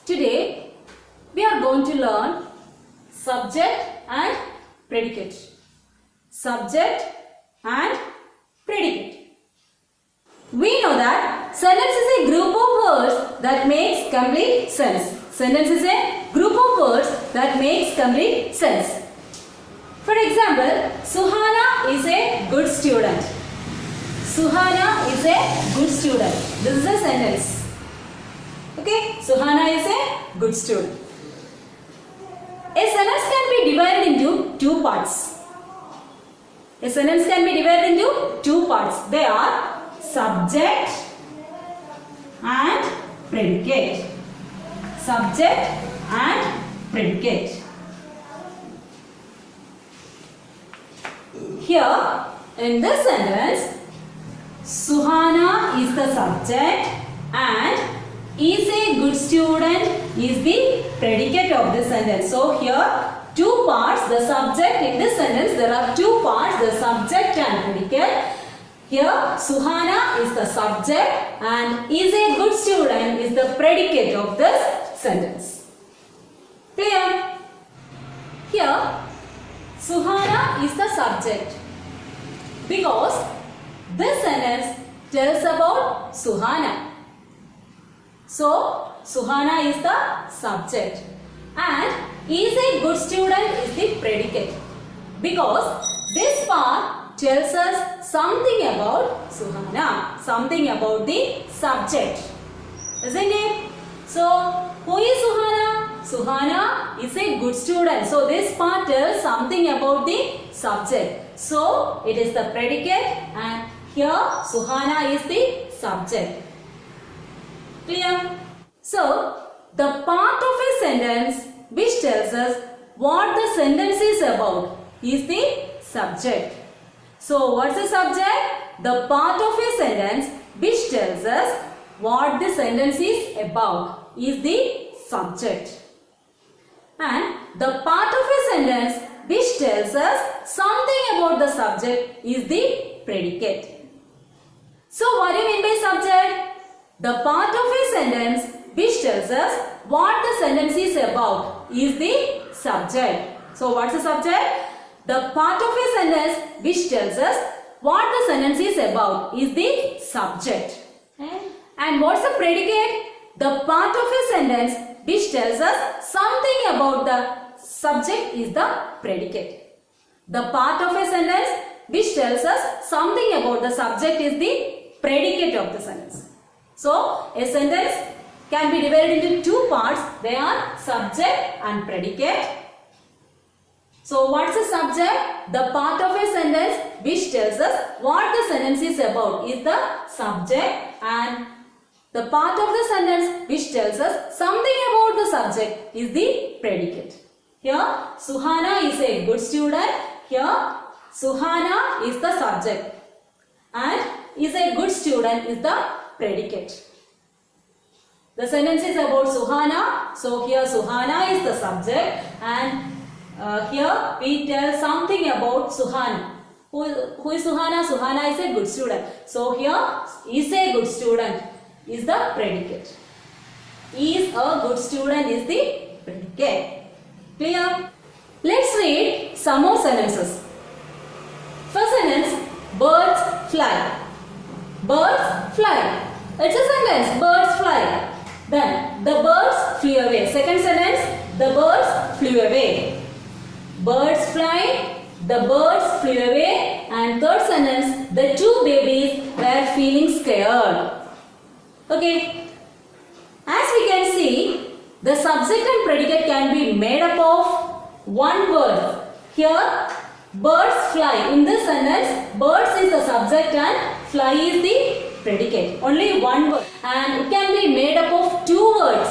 Today we are going to learn subject and predicate. Subject and predicate. We know that sentence is a group of words that makes complete sense. Sentence is a group of words that makes complete sense. For example, Suhana is a good student. Suhana is a good student. This is a sentence. Okay, Suhana is a good student. A sentence can be divided into two parts. A sentence can be divided into two parts. They are subject and predicate. Subject and predicate. Here in this sentence, Suhana is the subject and is a good student is the predicate of this sentence. So here two parts, the subject in this sentence, there are two parts, the subject and predicate. Here Suhana is the subject and is a good student is the predicate of this sentence. Clear? Here Suhana is the subject because this sentence tells about Suhana. So, Suhana is the subject and is a good student is the predicate because this part tells us something about Suhana, something about the subject, isn't it? So, who is Suhana? Suhana is a good student. So, this part tells something about the subject. So, it is the predicate and here Suhana is the subject. Clear? So, the part of a sentence which tells us what the sentence is about is the subject. So, what's the subject? The part of a sentence which tells us what the sentence is about is the subject. And the part of a sentence which tells us something about the subject is the predicate. So, what do you mean by subject? The part of a sentence which tells us what the sentence is about is the subject. So, what's the subject? The part of a sentence which tells us what the sentence is about is the subject. Okay. And what's the predicate? The part of a sentence which tells us something about the subject is the predicate. The part of a sentence which tells us something about the subject is the predicate of the sentence. So, a sentence can be divided into two parts. They are subject and predicate. So, what's the subject? The part of a sentence which tells us what the sentence is about is the subject and the part of the sentence which tells us something about the subject is the predicate. Here, Suhana is a good student. Here, Suhana is the subject and is a good student is the predicate. The sentence is about Suhana. So, here Suhana is the subject and here we tell something about Suhana. Who is Suhana? Suhana is a good student. So, here is a good student is the predicate. Is a good student is the predicate. Clear? Let's read some more sentences. First sentence, birds fly. Birds fly. It's a sentence, birds fly. Then, the birds flew away. Second sentence, the birds flew away. Birds fly, the birds flew away. And third sentence, the two babies were feeling scared. Okay. As we can see, the subject and predicate can be made up of one word. Here, birds fly. In this sentence, birds is the subject and fly is the predicate. Only one word. And it can be made up of two words.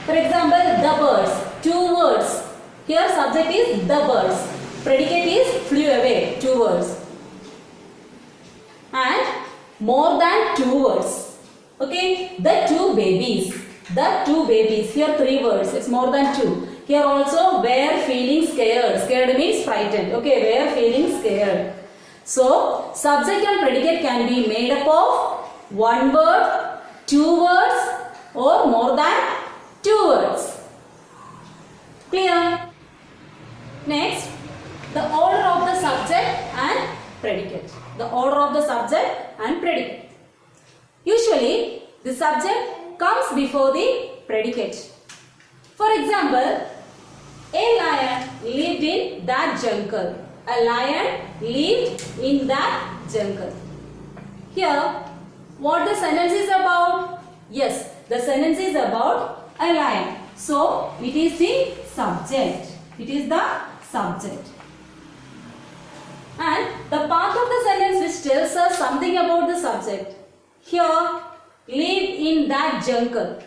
For example, the birds. Two words. Here subject is the birds. Predicate is flew away. Two words. And more than two words. Okay. The two babies. The two babies. Here three words. It's more than two. Here also were feeling scared. Scared means frightened. Okay. Were feeling scared. So, subject and predicate can be made up of one word, two words or more than two words. Next, the order of the subject and predicate. The order of the subject and predicate. Usually, the subject comes before the predicate. For example, a lion lived in that jungle. A lion lived in that jungle. Here, what the sentence is about? Yes, the sentence is about a lion. So, it is the subject. It is the subject. And the part of the sentence which tells us something about the subject. Here, lived in that jungle.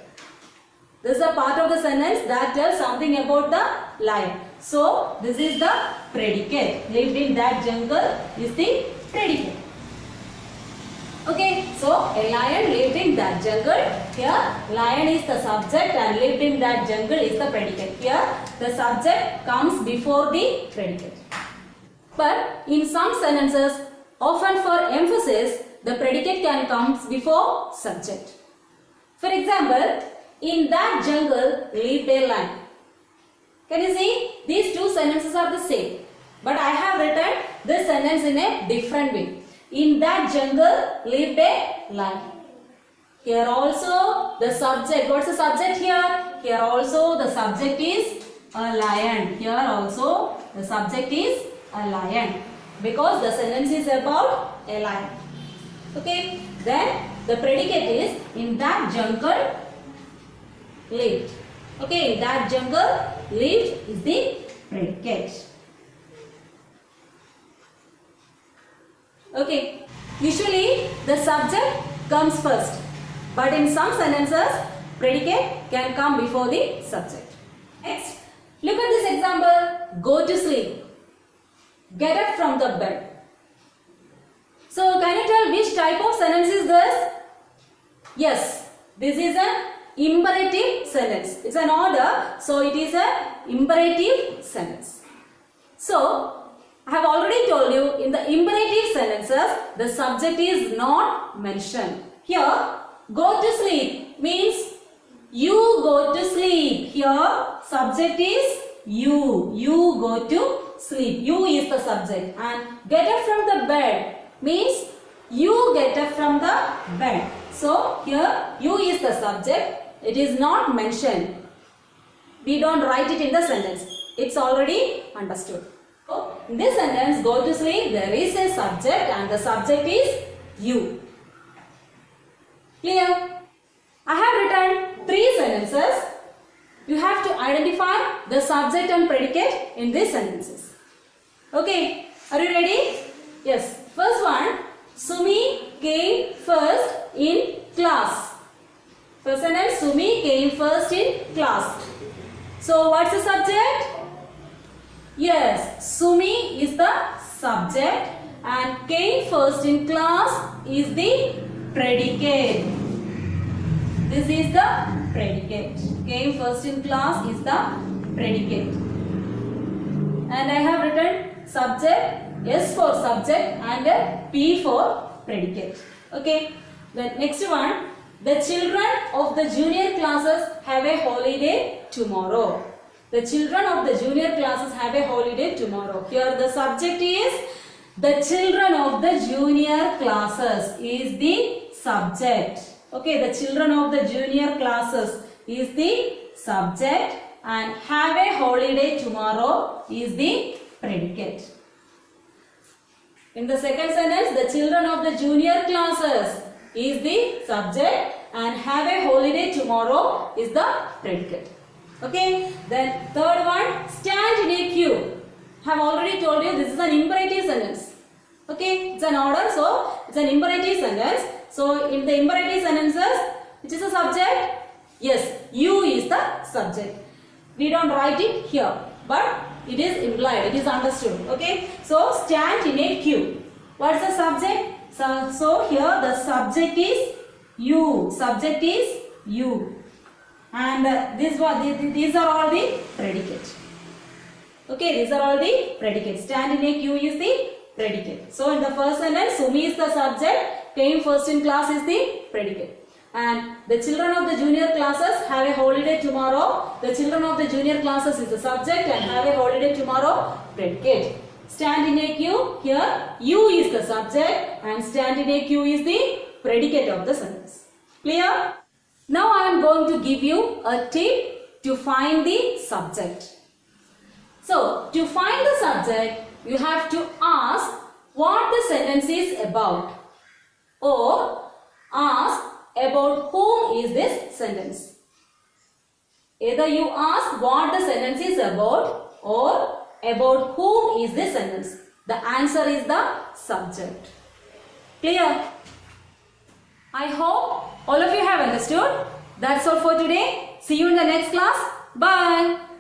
This is a part of the sentence that tells something about the lion. So, this is the predicate. Lived in that jungle is the predicate. Okay, so a lion lived in that jungle. Here, lion is the subject and lived in that jungle is the predicate. Here, the subject comes before the predicate. But in some sentences, often for emphasis, the predicate can come before subject. For example, in that jungle lived a lion. Can you see? These two sentences are the same. But I have written this sentence in a different way. In that jungle lived a lion. Here also the subject. What's the subject here? Here also the subject is a lion. Here also the subject is a lion. Because the sentence is about a lion. Okay. Then the predicate is in that jungle lived. Okay. In that jungle lived is the predicate. Okay, usually the subject comes first, but in some sentences, predicate can come before the subject. Next, look at this example, go to sleep, get up from the bed. So, can you tell which type of sentence is this? Yes, this is an imperative sentence. It's an order, so it is an imperative sentence. So, I have already told you in the imperative sentences, the subject is not mentioned. Here, go to sleep means you go to sleep. Here, subject is you. You go to sleep. You is the subject. And get up from the bed means you get up from the bed. So, here, you is the subject. It is not mentioned. We don't write it in the sentence. It's already understood. So, in this sentence, go to sleep, there is a subject and the subject is you. Clear? I have written 3 sentences. You have to identify the subject and predicate in these sentences. Okay, are you ready? Yes. First one, Sumi came first in class. First sentence, Sumi came first in class. So, what's the subject? Yes, Sumi is the subject and came first in class is the predicate. This is the predicate. Came first in class is the predicate. And I have written subject, S for subject and P for predicate. Okay. The next one, the children of the junior classes have a holiday tomorrow. The children of the junior classes have a holiday tomorrow. Here the subject is the children of the junior classes is the subject. Okay, the children of the junior classes is the subject and have a holiday tomorrow is the predicate. In the second sentence, the children of the junior classes is the subject and have a holiday tomorrow is the predicate. Okay, then third one, stand in a queue. I have already told you this is an imperative sentence. Okay, it's an order, so it's an imperative sentence. So in the imperative sentences, which is a subject? Yes, you is the subject. We don't write it here, but it is implied, it is understood. Okay, so stand in a queue. What's the subject? So here the subject is you. Subject is you. And these are all the predicates. Okay, these are all the predicates. Stand in a queue is the predicate. So in the first sentence, Sumi is the subject, came first in class is the predicate. and the children of the junior classes have a holiday tomorrow. The children of the junior classes is the subject and have a holiday tomorrow, predicate. Stand in a queue, here you is the subject and stand in a queue is the predicate of the sentence. Clear? Now I am going to give you a tip to find the subject. So, to find the subject, you have to ask what the sentence is about or ask about whom is this sentence. Either you ask what the sentence is about or about whom is this sentence. The answer is the subject. Clear? I hope all of you have understood. That's all for today. See you in the next class. Bye.